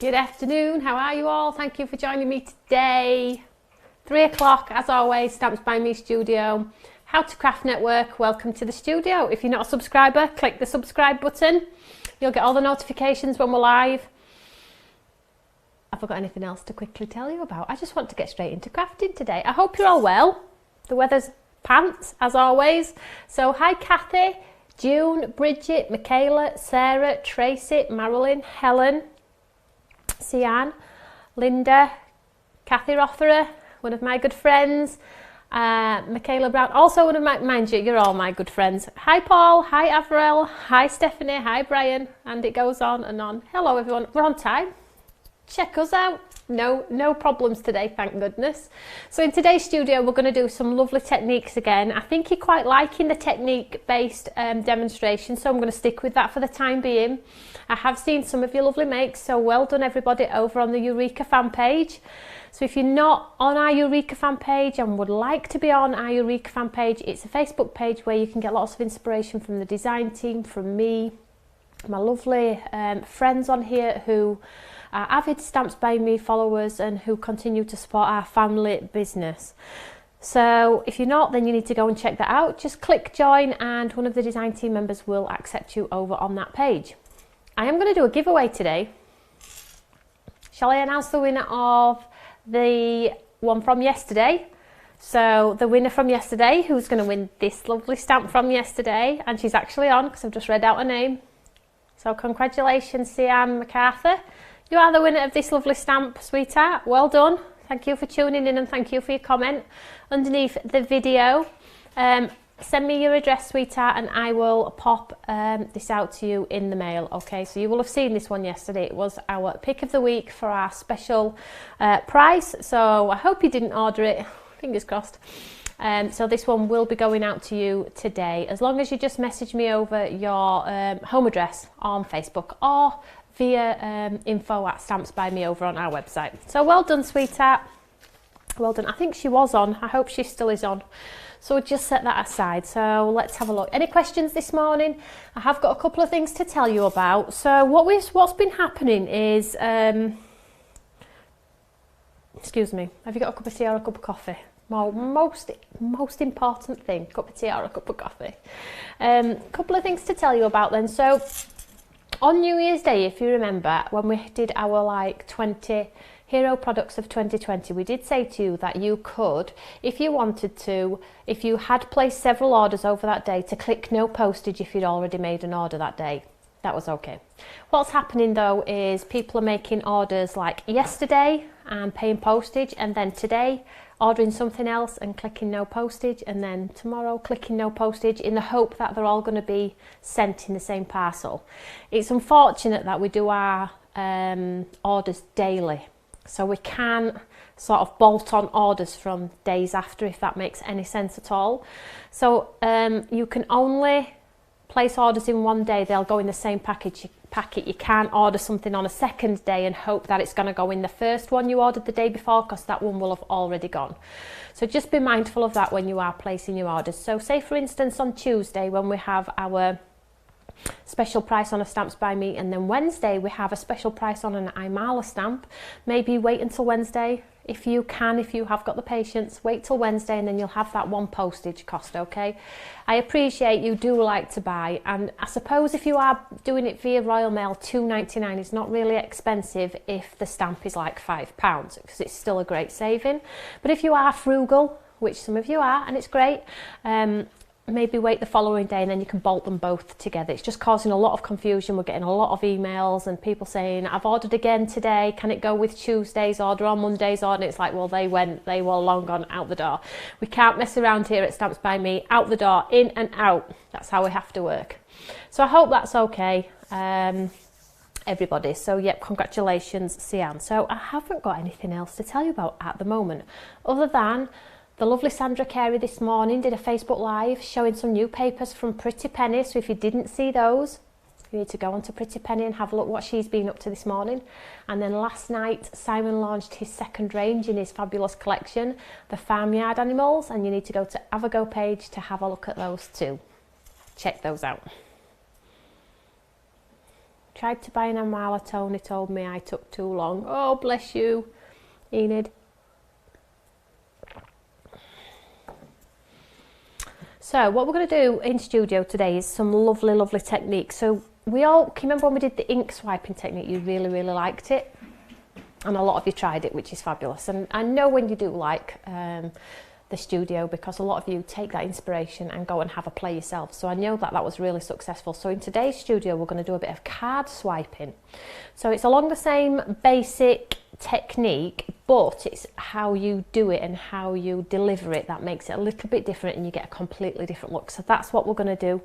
Good afternoon, how are you all? Thank you for joining me today. 3 o'clock, as always, Stamps by Me Studio. How to Craft Network, welcome to the studio. If you're not a subscriber, click the subscribe button. You'll get all the notifications when we're live. Have I got anything else to quickly tell you about? I just want to get straight into crafting today. I hope you're all well. The weather's pants, as always. So, hi Kathy, June, Bridget, Michaela, Sarah, Tracy, Marilyn, Helen, Sian, Linda, Kathy Rotherer, one of my good friends, Michaela Brown, also one of my, mind you, you're all my good friends. Hi Paul, hi Avril, hi Stephanie, hi Brian, and it goes on and on. Hello everyone, we're on time. Check us out. No problems today, thank goodness. So in today's studio, we're going to do some lovely techniques again. I think you're quite liking the technique-based demonstration, so I'm going to stick with that for the time being. I have seen some of your lovely makes, so well done everybody over on the Eureka fan page. So if you're not on our Eureka fan page and would like to be on our Eureka fan page, it's a Facebook page where you can get lots of inspiration from the design team, from me, my lovely friends on here who are avid Stamps by Me followers and who continue to support our family business. So if you're not, then you need to go and check that out. Just click join and one of the design team members will accept you over on that page. I am going to do a giveaway today. Shall I announce the winner of the one from yesterday? So the winner from yesterday, who's going to win this lovely stamp from yesterday, and she's actually on because I've just read out her name. So congratulations, Sian MacArthur. You are the winner of this lovely stamp, sweetheart. Well done. Thank you for tuning in and thank you for your comment underneath the video. Send me your address, sweetheart, and I will pop this out to you in the mail. Okay, so you will have seen this one yesterday. It was our pick of the week for our special price. So I hope you didn't order it. Fingers crossed. So this one will be going out to you today, as long as you just message me over your home address on Facebook or via info@stampsbyme over on our website. So well done, sweetheart. Well done. I think she was on. I hope she still is on. So we'll just set that aside. So let's have a look. Any questions this morning? I have got a couple of things to tell you about. So what's been happening is, excuse me, have you got a cup of tea or a cup of coffee? Most important thing, cup of tea or a cup of coffee. Couple of things to tell you about then. So on New Year's Day, if you remember, when we did our 20 hero products of 2020, we did say to you that you could, if you wanted to, if you had placed several orders over that day, to click no postage if you'd already made an order that day. That was okay. What's happening though is people are making orders like yesterday and paying postage, and then today ordering something else and clicking no postage, and then tomorrow clicking no postage, in the hope that they're all going to be sent in the same parcel. It's unfortunate that we do our orders daily, so we can sort of bolt on orders from days after, if that makes any sense at all. So you can only place orders in one day. They'll go in the same packet. You can't order something on a second day and hope that it's going to go in the first one you ordered the day before, because that one will have already gone. So just be mindful of that when you are placing your orders. So say for instance on Tuesday, when we have our special price on a Stamps by Me, and then Wednesday we have a special price on an Imala stamp, maybe wait until Wednesday. If you can, if you have got the patience, wait till Wednesday and then you'll have that one postage cost, okay? I appreciate you do like to buy, and I suppose if you are doing it via Royal Mail, £2.99 is not really expensive if the stamp is like £5, because it's still a great saving. But if you are frugal, which some of you are, and it's great, maybe wait the following day and then you can bolt them both together. It's just causing a lot of confusion. We're getting a lot of emails and people saying, I've ordered again today, can it go with Tuesday's order or Monday's order? And it's like, well, they were long gone out the door. We can't mess around here at Stamps by Me. Out the door, in and out. That's how we have to work. So I hope that's okay, everybody. So yep, congratulations, Sian. So I haven't got anything else to tell you about at the moment, other than the lovely Sandra Carey this morning did a Facebook Live showing some new papers from Pretty Penny. So if you didn't see those, you need to go onto Pretty Penny and have a look what she's been up to this morning. And then last night, Simon launched his second range in his fabulous collection, the Farmyard Animals, and you need to go to Avago page to have a look at those too. Check those out. Tried to buy an Amala, Toni told me I took too long. Oh, bless you, Enid. So what we're going to do in studio today is some lovely, lovely techniques. So can you remember when we did the ink swiping technique? You really, really liked it. And a lot of you tried it, which is fabulous. And I know when you do like the studio, because a lot of you take that inspiration and go and have a play yourself. So I know that that was really successful. So in today's studio, we're going to do a bit of card swiping. So it's along the same basic technique, but it's how you do it and how you deliver it that makes it a little bit different, and you get a completely different look. So that's what we're going to do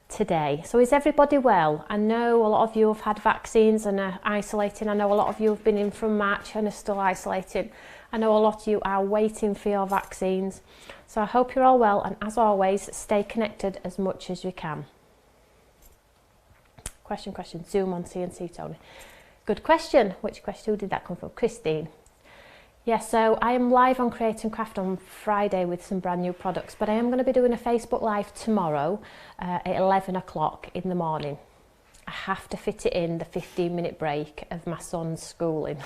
today. So is everybody well? I know a lot of you have had vaccines and are isolating. I know a lot of you have been in from March and are still isolating. I know a lot of you are waiting for your vaccines. So I hope you're all well, and as always, stay connected as much as you can. Question, Zoom on CNC, Toni. Good question. Which question? Who did that come from? Christine. Yeah, so I am live on Create and Craft on Friday with some brand new products, but I am going to be doing a Facebook Live tomorrow at 11 o'clock in the morning. I have to fit it in the 15-minute break of my son's schooling.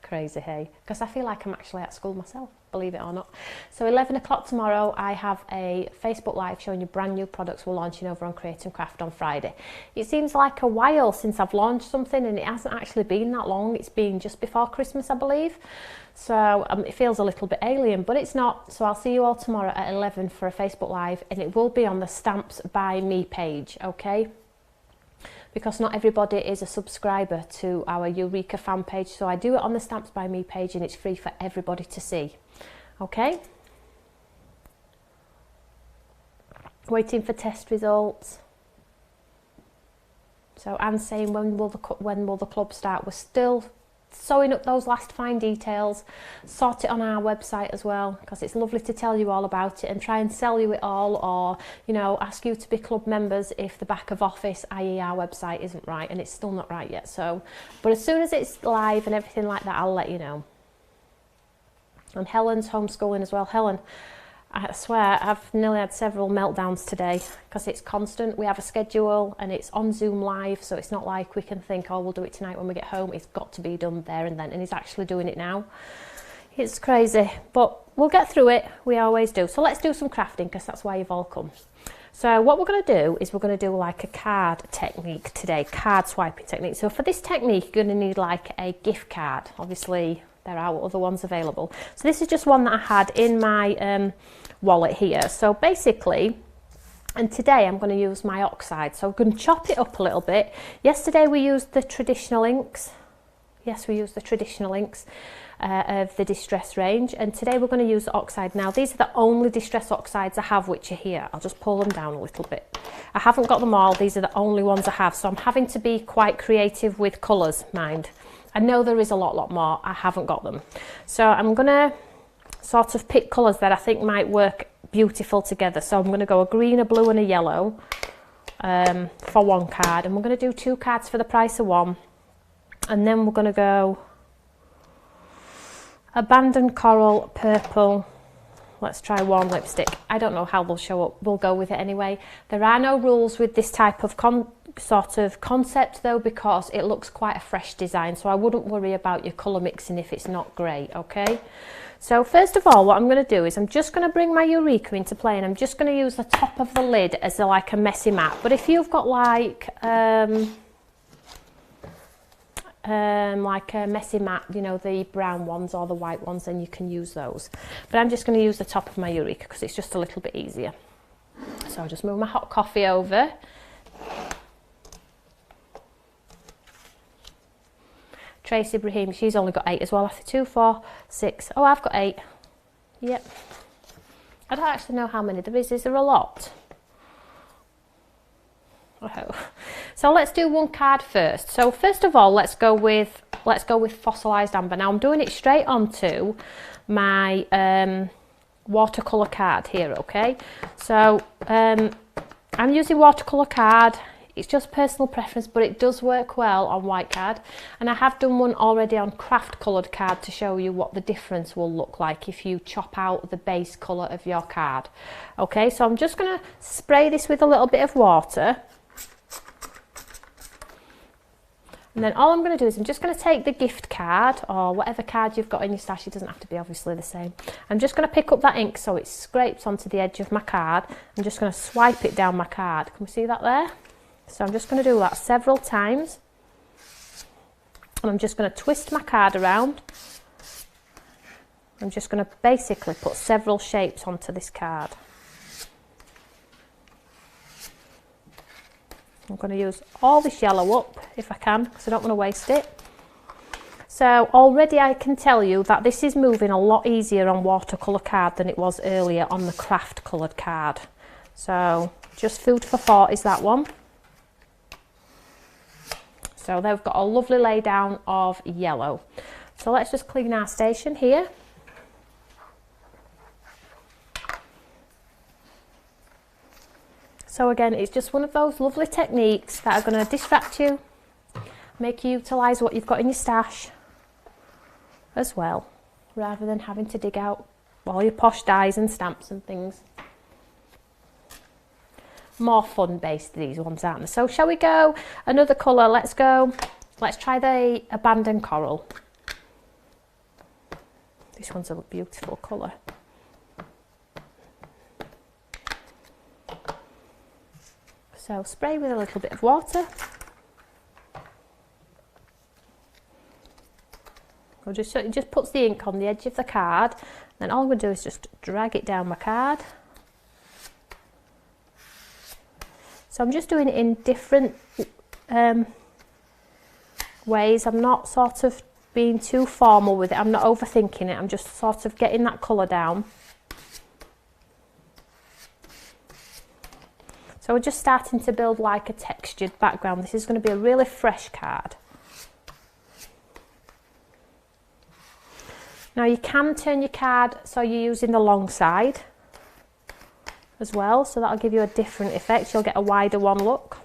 Crazy, hey? Because I feel like I'm actually at school myself, believe it or not. So 11 o'clock tomorrow, I have a Facebook Live showing you brand new products we're launching over on Create and Craft on Friday. It seems like a while since I've launched something, and it hasn't actually been that long. It's been just before Christmas, I believe. So it feels a little bit alien, but it's not. So I'll see you all tomorrow at 11 for a Facebook Live, and it will be on the Stamps by Me page, okay? Because not everybody is a subscriber to our Eureka fan page, so I do it on the Stamps by Me page, and it's free for everybody to see, okay? Waiting for test results. So Anne's saying, when will the club start? We're still sewing up those last fine details. Sort it on our website as well, because it's lovely to tell you all about it and try and sell you it all, or you know, ask you to be club members if the back of office, i.e. our website, isn't right, and it's still not right yet. So but as soon as it's live and everything like that, I'll let you know. And Helen's homeschooling as well. Helen, I swear I've nearly had several meltdowns today because it's constant. We have a schedule and it's on Zoom live, so it's not like we can think, oh, we'll do it tonight when we get home. It's got to be done there and then, and he's actually doing it now. It's crazy, but we'll get through it. We always do. So let's do some crafting, because that's why you've all come. So what we're going to do is we're going to do like a card technique today, card swiping technique. So for this technique, you're going to need like a gift card. Obviously, there are other ones available. So this is just one that I had in my wallet here. So basically, and today I'm going to use my oxide. So I'm going to chop it up a little bit. Yesterday we used the traditional inks. Yes, we used the traditional inks of the Distress range, and today we're going to use the oxide. Now these are the only Distress oxides I have, which are here. I'll just pull them down a little bit. I haven't got them all. These are the only ones I have, so I'm having to be quite creative with colours, mind. I know there is a lot more. I haven't got them, so I'm going to sort of pick colours that I think might work beautiful together. So I'm going to go a green, a blue and a yellow for one card, and we're going to do 2 cards for the price of one. And then we're going to go abandoned coral, purple. Let's try warm lipstick. I don't know how they'll show up. We'll go with it anyway. There are no rules with this type of sort of concept though, because it looks quite a fresh design, so I wouldn't worry about your colour mixing if it's not great, okay? So first of all, what I'm going to do is I'm just going to bring my Eureka into play, and I'm just going to use the top of the lid as like a messy mat. But if you've got like a messy mat, you know, the brown ones or the white ones, then you can use those. But I'm just going to use the top of my Eureka because it's just a little bit easier. So I'll just move my hot coffee over. Tracy Brahim, she's only got 8 as well. I think 2, 4, 6. Oh, I've got 8. Yep. I don't actually know how many there is. Is there a lot? Oh. So let's do one card first. So first of all, let's go with fossilized amber. Now I'm doing it straight onto my watercolor card here. Okay. So I'm using watercolor card. It's just personal preference, but it does work well on white card. And I have done one already on craft coloured card to show you what the difference will look like if you chop out the base colour of your card. Okay, so I'm just going to spray this with a little bit of water. And then all I'm going to do is I'm just going to take the gift card or whatever card you've got in your stash. It doesn't have to be obviously the same. I'm just going to pick up that ink so it scrapes onto the edge of my card. I'm just going to swipe it down my card. Can we see that there? So I'm just going to do that several times. And I'm just going to twist my card around. I'm just going to basically put several shapes onto this card. I'm going to use all this yellow up if I can, because I don't want to waste it. So already I can tell you that this is moving a lot easier on watercolour card than it was earlier on the craft coloured card. So just food for thought is that one. So they've got a lovely lay down of yellow. So let's just clean our station here. So again, it's just one of those lovely techniques that are going to distract you, make you utilise what you've got in your stash as well, rather than having to dig out all your posh dies and stamps and things. More fun based these ones, aren't they? So shall we go another colour? Let's try the Abandoned Coral. This one's a beautiful colour. So spray with a little bit of water. So it just puts the ink on the edge of the card. Then all I'm going to do is just drag it down my card. So I'm just doing it in different ways. I'm not sort of being too formal with it. I'm not overthinking it. I'm just sort of getting that colour down. So we're just starting to build like a textured background. This is going to be a really fresh card. Now you can turn your card so you're using the long side as well, so that'll give you a different effect. You'll get a wider one look.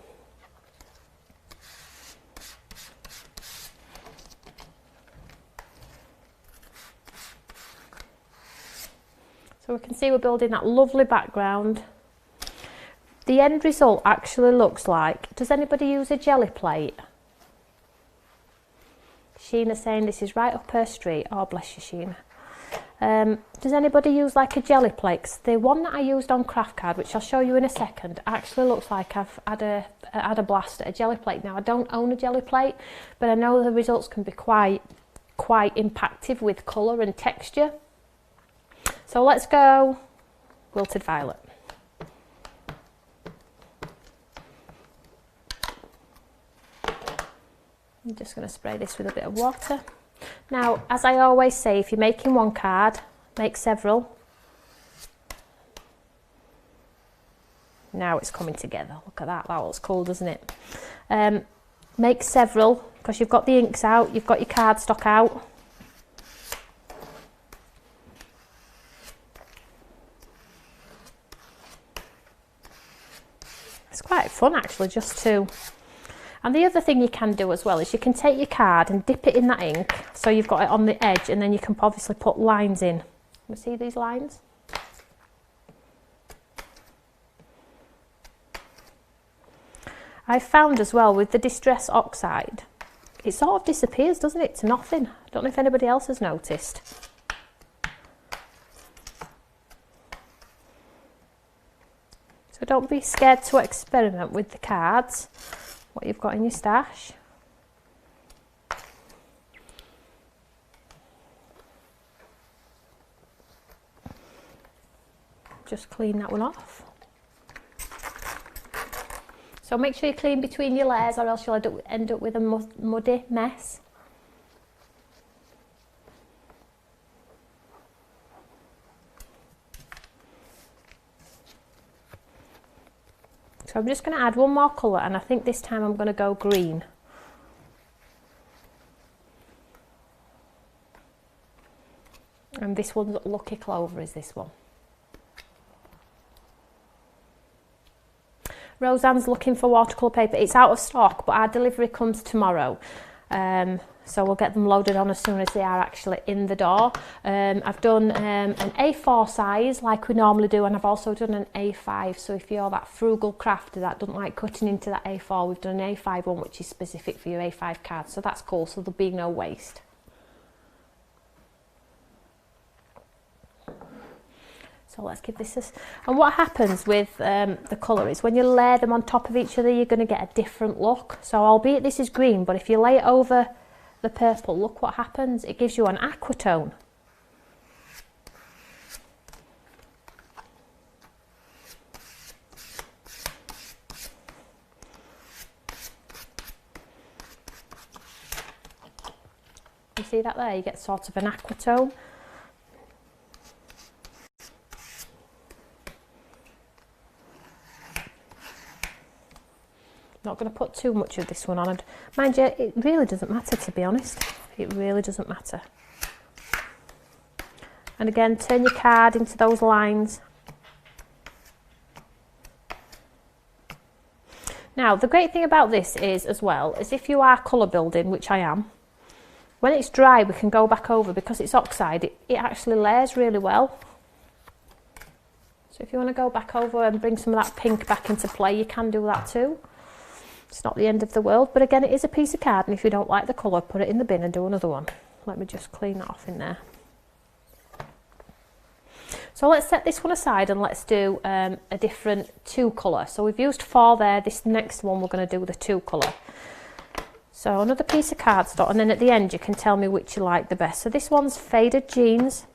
So we can see we're building that lovely background. The end result actually looks like, does anybody use a jelly plate? Sheena's saying this is right up her street. Oh, bless you, Sheena. Does anybody use like a jelly plate? 'Cause the one that I used on craft card, which I'll show you in a second, actually looks like I've had a blast at a jelly plate. Now I don't own a jelly plate, but I know the results can be quite impactful with colour and texture. So let's go Wilted Violet. I'm just going to spray this with a bit of water. Now, as I always say, if you're making one card, make several. Now it's coming together. Look at that. That looks cool, doesn't it? Make several, because you've got the inks out, you've got your cardstock out. It's quite fun actually, just to... And the other thing you can do as well is you can take your card and dip it in that ink, so you've got it on the edge, and then you can obviously put lines in. You see these lines? I found as well with the Distress Oxide, it sort of disappears, doesn't it, to nothing. I don't know if anybody else has noticed. So don't be scared to experiment with the cards, what you've got in your stash. Just clean that one off. So make sure you clean between your layers, or else you'll end up with a muddy mess. So I'm just going to add one more colour, and I think this time I'm going to go green. And this one's Lucky Clover, is this one. Roseanne's looking for watercolour paper. It's out of stock, but our delivery comes tomorrow. so we'll get them loaded on as soon as they are actually in the door. I've done an A4 size like we normally do, and I've also done an A5, so if you're that frugal crafter that doesn't like cutting into that A4, we've done an A5 one which is specific for your A5 cards, so that's cool, so there'll be no waste. So let's give this a... And what happens with the colour is when you layer them on top of each other, you're going to get a different look. So albeit this is green, but if you lay it over the purple, look what happens. It gives you an aqua tone. You see that there? You get sort of an aqua tone. Not going to put too much of this one on, and mind you, it really doesn't matter, to be honest. It really doesn't matter. And again, turn your card into those lines. Now, the great thing about this is, as well, is if you are colour building, which I am, when it's dry we can go back over, because it's oxide, it actually layers really well. So if you want to go back over and bring some of that pink back into play, you can do that too. It's not the end of the world, but again, it is a piece of card, and if you don't like the colour, put it in the bin and do another one. Let me just clean that off in there. So let's set this one aside and let's do a different 2 colour. So we've used 4 there, this next one we're going to do the 2 colour. So another piece of cardstock, and then at the end you can tell me which you like the best. So this one's Faded Jeans.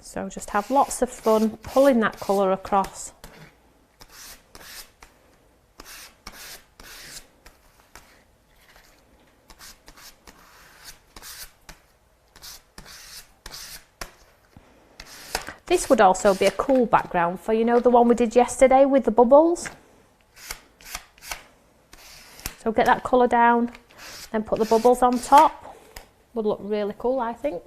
So just have lots of fun pulling that colour across. This would also be a cool background for, you know, the one we did yesterday with the bubbles. So get that colour down, then put the bubbles on top. Would look really cool, I think.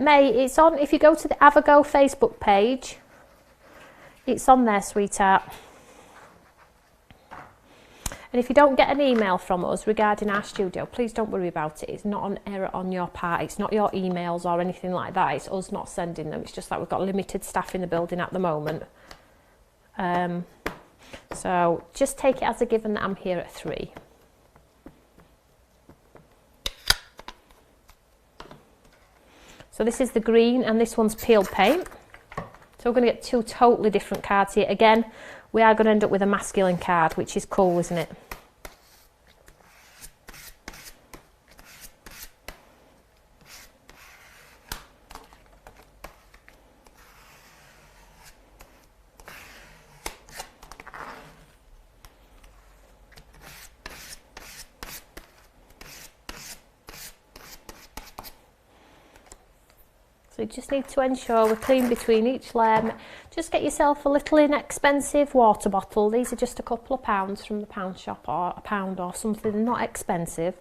May, it's on, if you go to the Avago Facebook page, it's on there, sweetheart. And if you don't get an email from us regarding our studio, please don't worry about it. It's not an error on your part. It's not your emails or anything like that. It's us not sending them. It's just that we've got limited staff in the building at the moment. So just take it as a given that I'm here at 3. So this is the green and this one's peeled paint. So we're going to get 2 totally different cards here. Again, we are going to end up with a masculine card, which is cool, isn't it? So you just need to ensure we're clean between each layer. Just get yourself a little inexpensive water bottle. These are just a couple of pounds from the pound shop, or a pound or something, not expensive.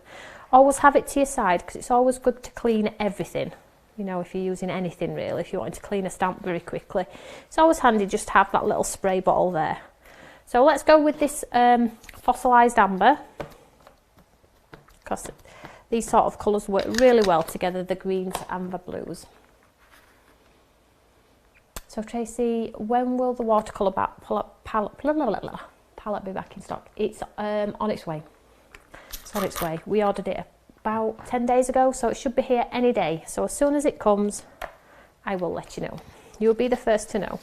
Always have it to your side, because it's always good to clean everything. You know, if you're using anything really, if you want to clean a stamp very quickly, it's always handy just to have that little spray bottle there. So let's go with this fossilised amber, because these sort of colours work really well together, the greens and the blues. So Tracy, when will the watercolour palette be back in stock? It's on its way. It's on its way. We ordered it about 10 days ago, so it should be here any day. So as soon as it comes, I will let you know. You'll be the first to know.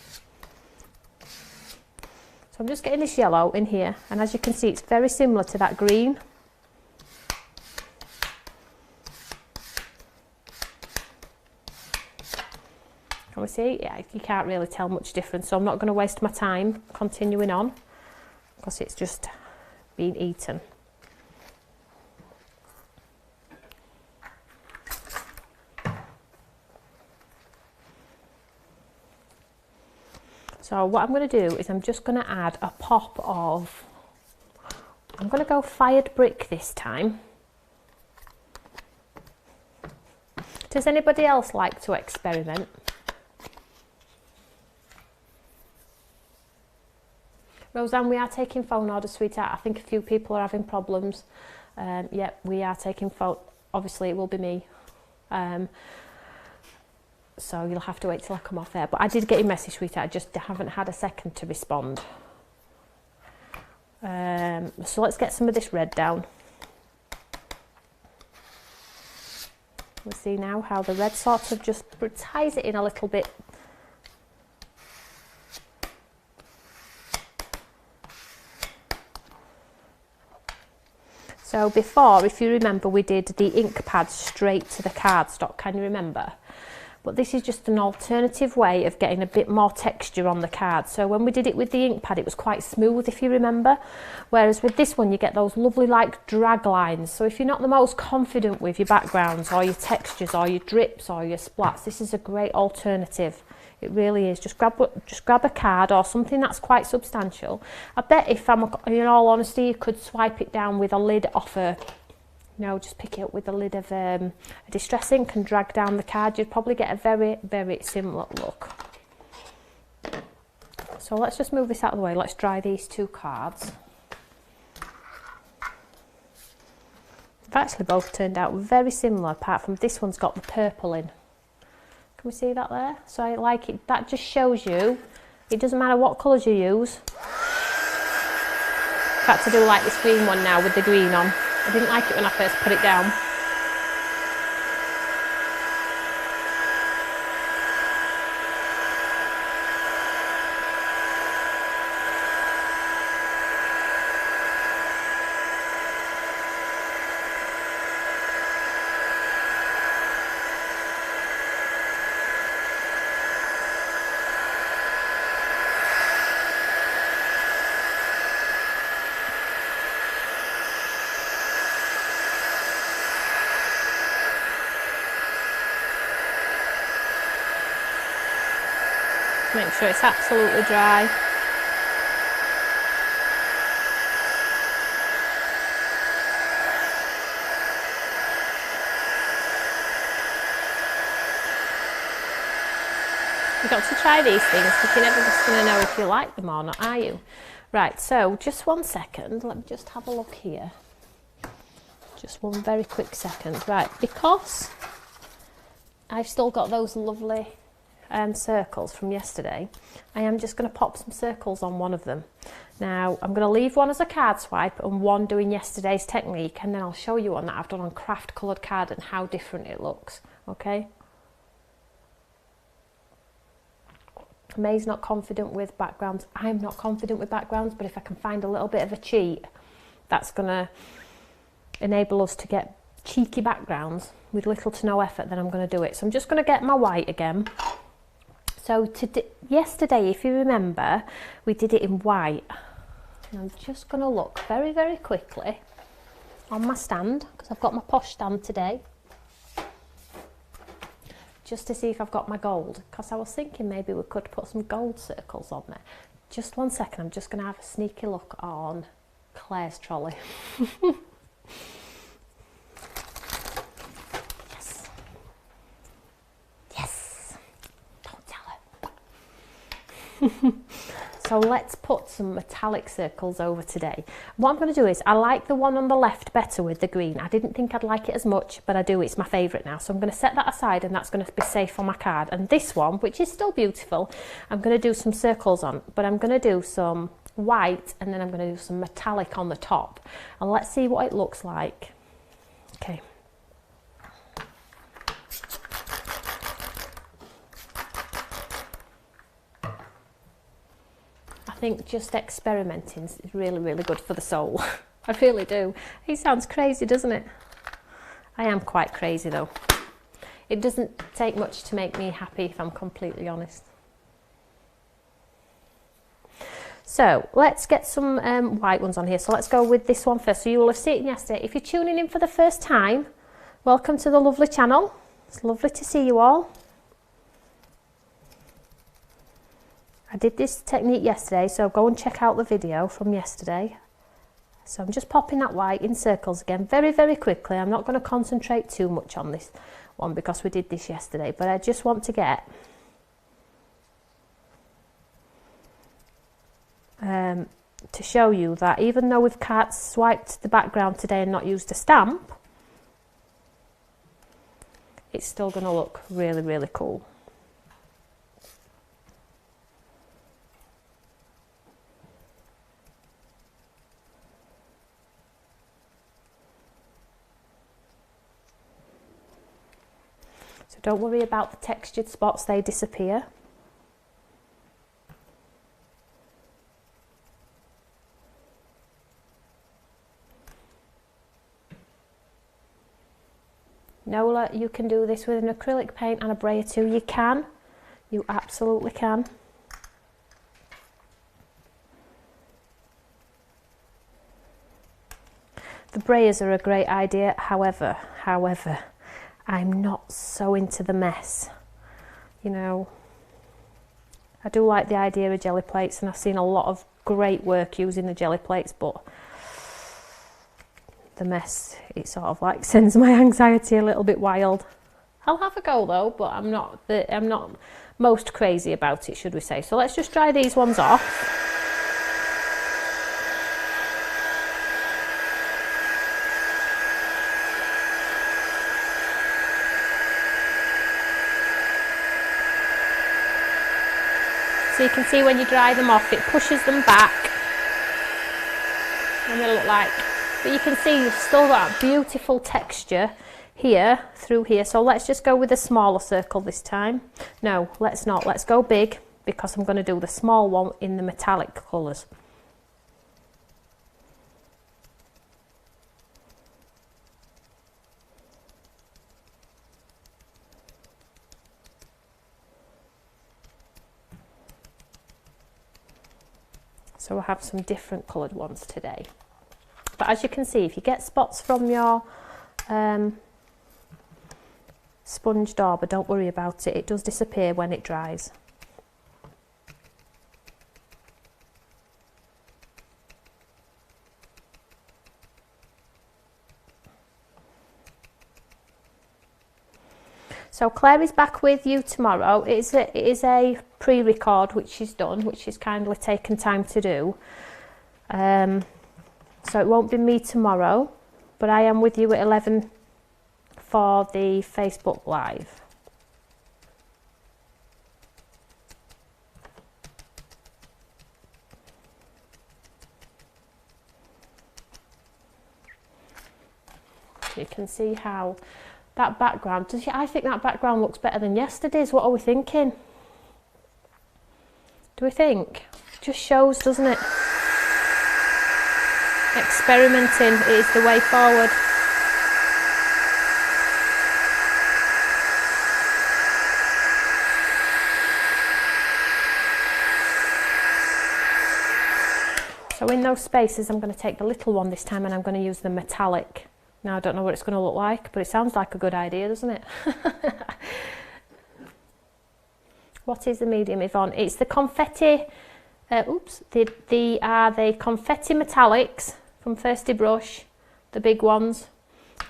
So I'm just getting this yellow in here, and as you can see, it's very similar to that green. Can we see? Yeah, you can't really tell much difference, so I'm not going to waste my time continuing on, because it's just been eaten. So what I'm going to do is I'm just going to add a pop of, I'm going to go fired brick this time. Does anybody else like to experiment? Roseanne, we are taking phone orders, sweetheart. I think a few people are having problems. Yep, we are taking phone. Obviously, it will be me. So you'll have to wait till I come off air. But I did get your message, sweetheart. I just haven't had a second to respond. So let's get some of this red down. We'll see now how the red sort of just ties it in a little bit. So before, if you remember, we did the ink pad straight to the cardstock, can you remember? But this is just an alternative way of getting a bit more texture on the card. So when we did it with the ink pad, it was quite smooth, if you remember. Whereas with this one, you get those lovely like drag lines. So if you're not the most confident with your backgrounds or your textures or your drips or your splats, this is a great alternative. It really is. Just grab a card or something that's quite substantial. I bet if I'm, in all honesty, you could swipe it down with a lid off a, you know, just pick it up with the lid of a distress ink and drag down the card. You'd probably get a very, very similar look. So let's just move this out of the way. Let's dry these two cards. They've actually both turned out very similar, apart from this one's got the purple in. Can we see that there? So I like it. That just shows you, it doesn't matter what colours you use. I've had to do like this green one now with the green on. I didn't like it when I first put it down. Make sure it's absolutely dry. You've got to try these things because you're never just going to know if you like them or not, are you? Right, so just 1 second. Let me just have a look here. Just one very quick second. Right, because I've still got those lovely circles from yesterday, I am just going to pop some circles on one of them. Now I'm going to leave one as a card swipe and one doing yesterday's technique, and then I'll show you one that I've done on craft coloured card and how different it looks. Okay, May's not confident with backgrounds. I'm not confident with backgrounds, but if I can find a little bit of a cheat that's going to enable us to get cheeky backgrounds with little to no effort, then I'm going to do it. So I'm just going to get my white again. So yesterday, if you remember, we did it in white. And I'm just going to look very, very quickly on my stand, because I've got my posh stand today, just to see if I've got my gold, because I was thinking maybe we could put some gold circles on there. Just 1 second, I'm just going to have a sneaky look on Claire's trolley. So let's put some metallic circles over today. What I'm going to do is, I like the one on the left better with the green. I didn't think I'd like it as much, but I do. It's my favourite now. So I'm going to set that aside, and that's going to be safe on my card. And this one, which is still beautiful, I'm going to do some circles on, but I'm going to do some white, and then I'm going to do some metallic on the top. And let's see what it looks like. Okay. I think just experimenting is really, really good for the soul. I really do. It sounds crazy, doesn't it? I am quite crazy though. It doesn't take much to make me happy, if I'm completely honest. So let's get some white ones on here. So let's go with this one first. So you will have seen it yesterday. If you're tuning in for the first time, welcome to the lovely channel. It's lovely to see you all. I did this technique yesterday, so go and check out the video from yesterday. So I'm just popping that white in circles again very, very quickly. I'm not going to concentrate too much on this one because we did this yesterday, but I just want to get to show you that even though we've swiped the background today and not used a stamp, it's still going to look really, really cool. So don't worry about the textured spots, they disappear. Nola, you can do this with an acrylic paint and a brayer too. You can. You absolutely can. The brayers are a great idea. However, I'm not so into the mess. You know, I do like the idea of jelly plates, and I've seen a lot of great work using the jelly plates, but the mess, it sort of like sends my anxiety a little bit wild. I'll have a go though, but I'm not most crazy about it, should we say. So let's just dry these ones off. So you can see when you dry them off, it pushes them back and they look like, but you can see you've still got beautiful texture here, through here. So let's just go with a smaller circle this time. No, let's not. Let's go big because I'm going to do the small one in the metallic colours. So we'll have some different coloured ones today. But as you can see, if you get spots from your sponge dauber, don't worry about it. It does disappear when it dries. So Claire is back with you tomorrow. It is a pre-record which she's done, which she's kindly taken time to do. So it won't be me tomorrow, but I am with you at 11 for the Facebook Live. You can see how that background, I think that background looks better than yesterday's. What are we thinking? Do we think? It just shows, doesn't it? Experimenting is the way forward. So in those spaces I'm going to take the little one this time and I'm going to use the metallic. Now I don't know what it's going to look like, but it sounds like a good idea, doesn't it? What is the medium, Yvonne? It's the confetti, the confetti metallics from Thirsty Brush, the big ones.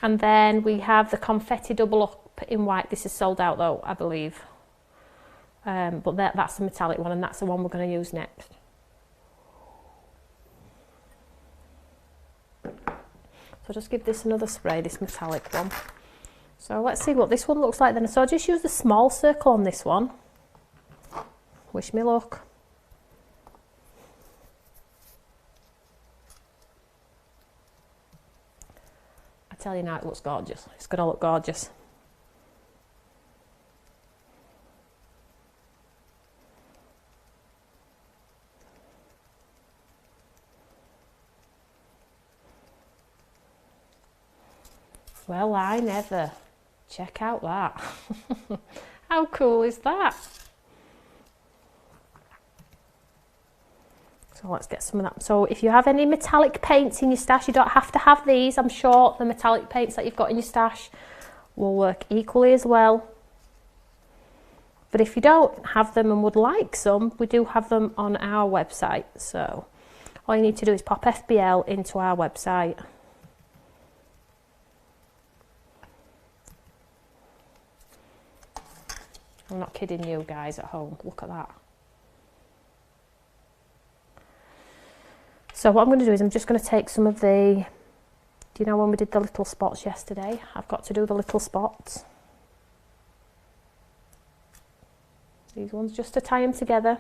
And then we have the confetti double up in white. This is sold out though, I believe. But that's the metallic one, and that's the one we're going to use next. So just give this another spray, this metallic one. So let's see what this one looks like then. So I'll just use the small circle on this one. Wish me luck. I tell you now, it looks gorgeous. It's going to look gorgeous. Well, I never. Check out that. How cool is that? So let's get some of that. So if you have any metallic paints in your stash, you don't have to have these. I'm sure the metallic paints that you've got in your stash will work equally as well. But if you don't have them and would like some, we do have them on our website. So all you need to do is pop FBL into our website. I'm not kidding you guys at home, look at that. So what I'm going to do is I'm just going to take some of the, do you know when we did the little spots yesterday? I've got to do the little spots. These ones just to tie them together.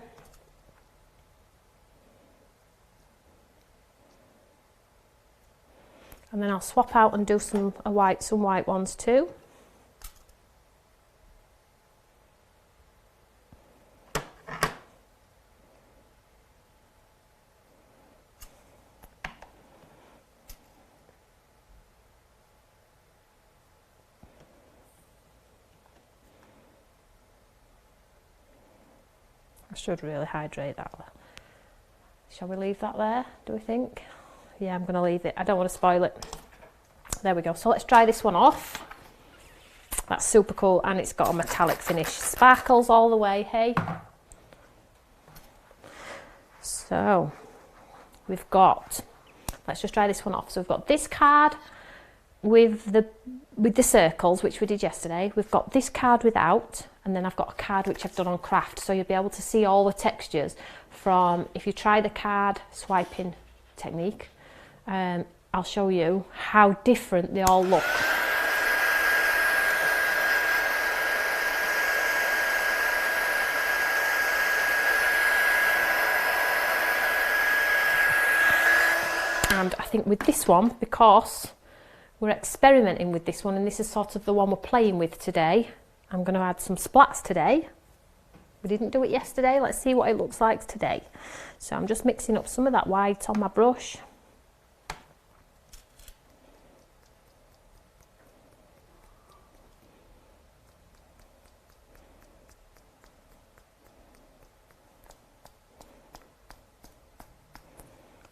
And then I'll swap out and do some white ones too. I should really hydrate that. Shall we leave that there, do we think? Yeah, I'm going to leave it. I don't want to spoil it. There we go. So let's dry this one off. That's super cool, and it's got a metallic finish. Sparkles all the way, hey? So we've got, let's just dry this one off. So we've got this card with the circles, which we did yesterday. We've got this card without, and then I've got a card which I've done on craft, so you'll be able to see all the textures from, if you try the card swiping technique, I'll show you how different they all look. And I think with this one, because we're experimenting with this one, and this is sort of the one we're playing with today, I'm going to add some splats today. We didn't do it yesterday. Let's see what it looks like today. So I'm just mixing up some of that white on my brush.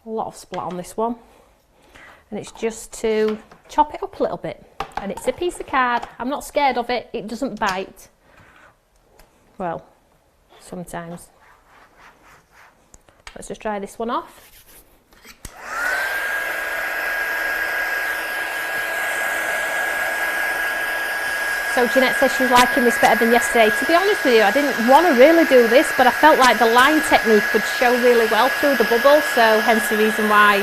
A lot of splat on this one. And it's just to chop it up a little bit. And it's a piece of card. I'm not scared of it. It doesn't bite. Well, sometimes. Let's just dry this one off. So Jeanette says she's liking this better than yesterday. To be honest with you, I didn't want to really do this, but I felt like the line technique would show really well through the bubble, so hence the reason why.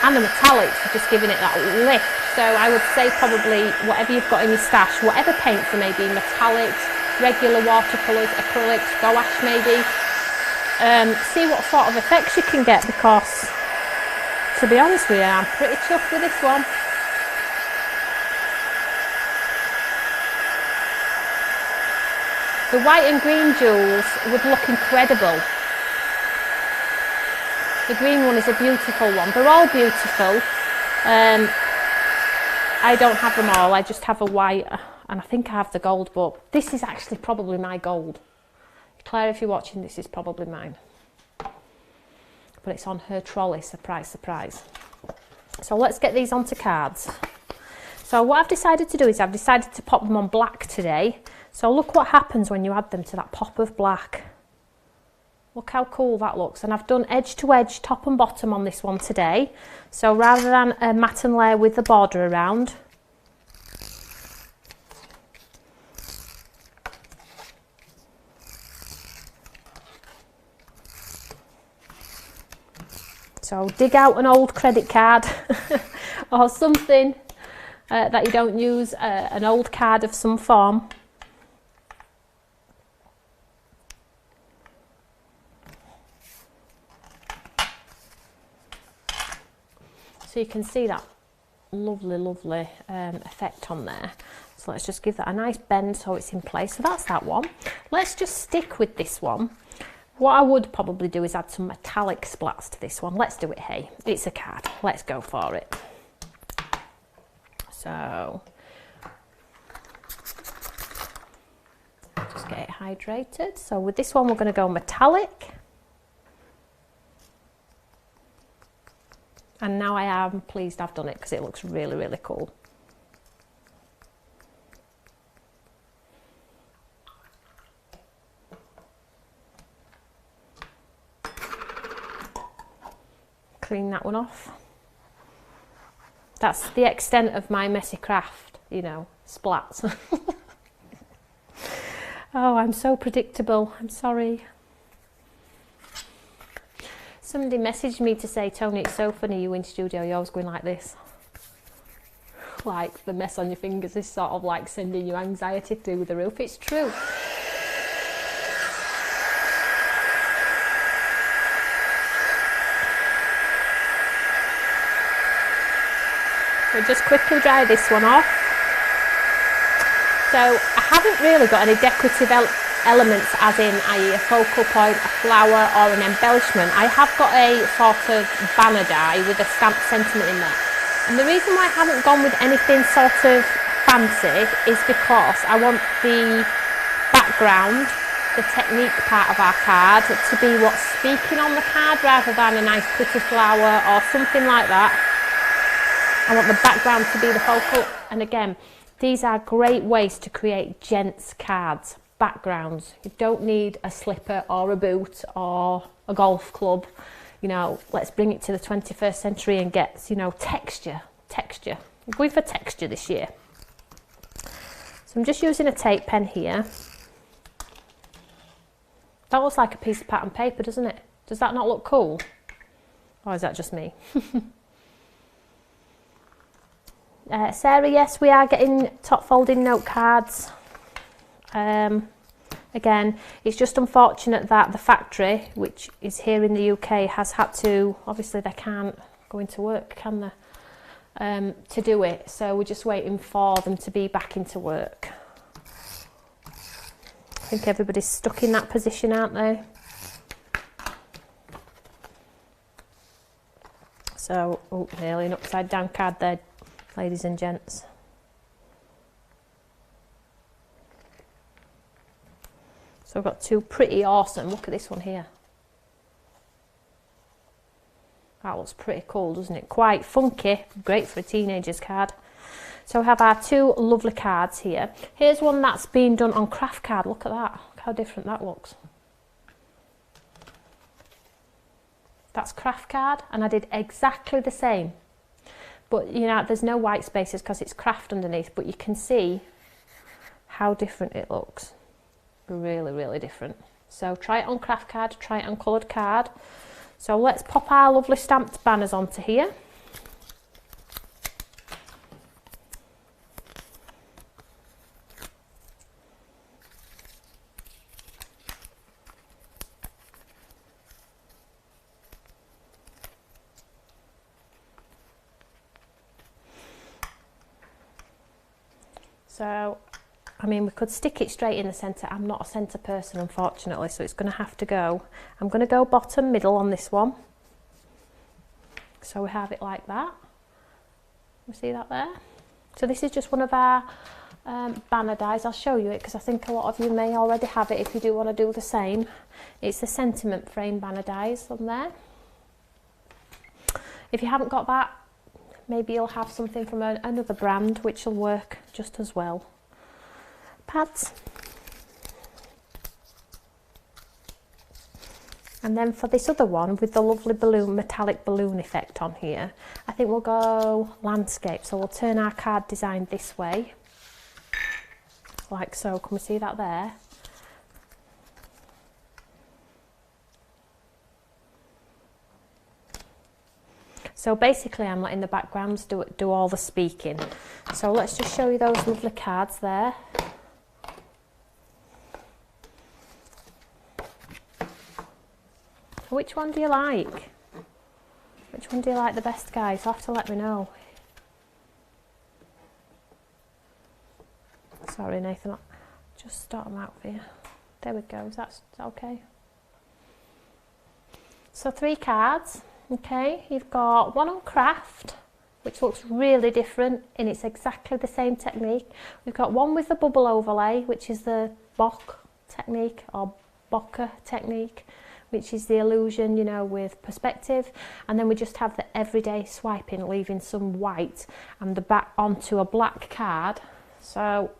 And the metallics are just giving it that lift. So I would say probably whatever you've got in your stash, whatever paints there may be, metallics, regular watercolours, acrylics, gouache maybe. See what sort of effects you can get, because to be honest with you, I'm pretty chuffed with this one. The white and green jewels would look incredible. The green one is a beautiful one. They're all beautiful. I don't have them all. I just have a white, and I think I have the gold, but this is actually probably my gold. Claire, if you're watching, this is probably mine. But it's on her trolley, surprise, surprise. So let's get these onto cards. So what I've decided to do is I've decided to pop them on black today. So look what happens when you add them to that pop of black. Look how cool that looks. And I've done edge to edge, top and bottom on this one today. So rather than a matten layer with the border around, so dig out an old credit card or something that you don't use, an old card of some form. So you can see that lovely, lovely effect on there. So let's just give that a nice bend so it's in place. So that's that one. Let's just stick with this one. What I would probably do is add some metallic splats to this one. Let's do it, hey. It's a card. Let's go for it. So just get it hydrated. So with this one, we're going to go metallic. And now I am pleased I've done it because it looks really, really cool. clean that one off. That's the extent of my messy craft, you know, splats. Oh, I'm so predictable, I'm sorry. Somebody messaged me to say, Toni, it's so funny you in studio, you're always going like this. Like the mess on your fingers is sort of like sending you anxiety through the roof. It's true. We'll just quickly dry this one off. So I haven't really got any decorative elements, as in a focal point, a flower or an embellishment. I have got a sort of banner die with a stamped sentiment in there. And the reason why I haven't gone with anything sort of fancy is because I want the background, the technique part of our card, to be what's speaking on the card rather than a nice pretty flower or something like that. I want the background to be the focal. And again, these are great ways to create gents cards, backgrounds. You don't need a slipper or a boot or a golf club. You know, let's bring it to the 21st century and get, you know, texture. I'm going for texture this year. So I'm just using a tape pen here. That looks like a piece of pattern paper, doesn't it? Does that not look cool? Or is that just me? Sarah, yes, we are getting top folding note cards. Again, it's just unfortunate that the factory, which is here in the UK, has had to, obviously they can't go into work, can they, to do it. So we're just waiting for them to be back into work. I think everybody's stuck in that position, aren't they? So, oh, nearly an upside down card there, ladies and gents. So I've got two pretty awesome, look at this one here. That looks pretty cool, doesn't it? Quite funky, great for a teenager's card. So we have our two lovely cards here. Here's one that's been done on craft card, look at that, look how different that looks. That's craft card, and I did exactly the same. But you know, there's no white spaces because it's craft underneath, but you can see how different it looks. Really, really different. So try it on craft card, try it on coloured card. So let's pop our lovely stamped banners onto here. So I mean, we could stick it straight in the centre. I'm not a centre person, unfortunately, so it's going to have to go. I'm going to go bottom middle on this one. So we have it like that. You see that there? So this is just one of our banner dies. I'll show you it because I think a lot of you may already have it if you do want to do the same. It's the sentiment frame banner dies on there. If you haven't got that, maybe you'll have something from another brand which will work just as well. Pads, and then for this other one with the lovely balloon, metallic balloon effect on here, I think we'll go landscape. So we'll turn our card design this way, like so. Can we see that there? So basically I'm letting the backgrounds do all the speaking. So let's just show you those lovely cards there. Which one do you like? Which one do you like the best, guys? You'll have to let me know. Sorry, Nathan, I'll just start them out for you. There we go, is that okay? So 3 cards, okay. You've got one on craft, which looks really different, and it's exactly the same technique. We've got one with the bubble overlay, which is the Bock technique, or Bocker technique, which is the illusion, you know, with perspective. And then we just have the everyday swiping, leaving some white and the back onto a black card. So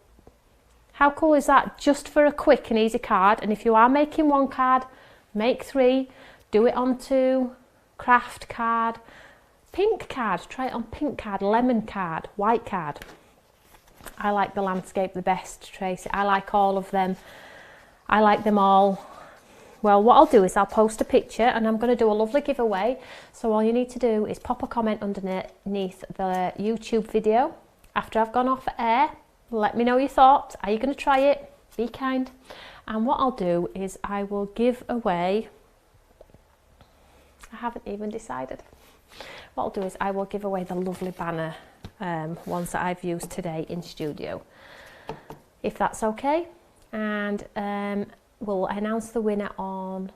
how cool is that? Just for a quick and easy card. And if you are making one card, make 3, do it onto craft card, pink card, try it on pink card, lemon card, white card. I like the landscape the best, Tracy. I like all of them. I like them all. Well, what I'll do is I'll post a picture and I'm going to do a lovely giveaway. So all you need to do is pop a comment underneath the YouTube video after I've gone off air. Let me know your thoughts. Are you going to try it? Be kind. And what I'll do is I will give away, I haven't even decided. What I'll do is I will give away the lovely banner ones that I've used today in studio, if that's okay. And we'll announce the winner on,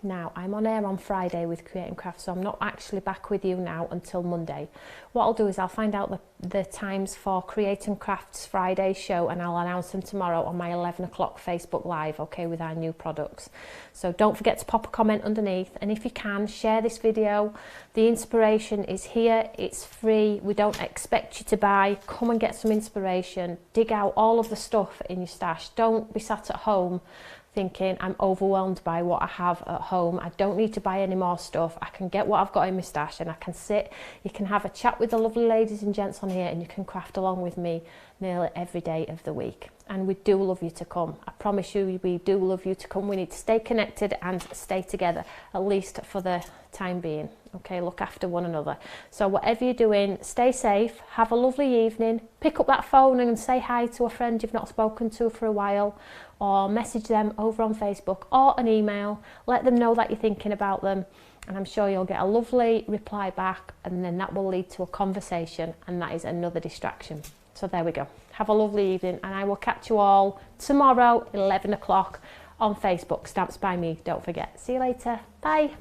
now I'm on air on Friday with Creating Crafts, so I'm not actually back with you now until Monday. What I'll do is I'll find out the times for Creating Crafts Friday show, and I'll announce them tomorrow on my 11 o'clock Facebook Live, okay, with our new products. So don't forget to pop a comment underneath, and if you can, share this video. The inspiration is here, it's free, we don't expect you to buy. Come and get some inspiration, dig out all of the stuff in your stash. Don't be sat at home thinking I'm overwhelmed by what I have at home. I don't need to buy any more stuff. I can get what I've got in my stash and I can sit. You can have a chat with the lovely ladies and gents on here, and you can craft along with me nearly every day of the week. And we do love you to come. I promise you, we do love you to come. We need to stay connected and stay together, at least for the time being. Okay, look after one another. So whatever you're doing, stay safe, have a lovely evening, pick up that phone and say hi to a friend you've not spoken to for a while, or message them over on Facebook or an email. Let them know that you're thinking about them, and I'm sure you'll get a lovely reply back, and then that will lead to a conversation, and that is another distraction. So there we go. Have a lovely evening, and I will catch you all tomorrow, 11 o'clock on Facebook. Stamps by me, don't forget. See you later. Bye.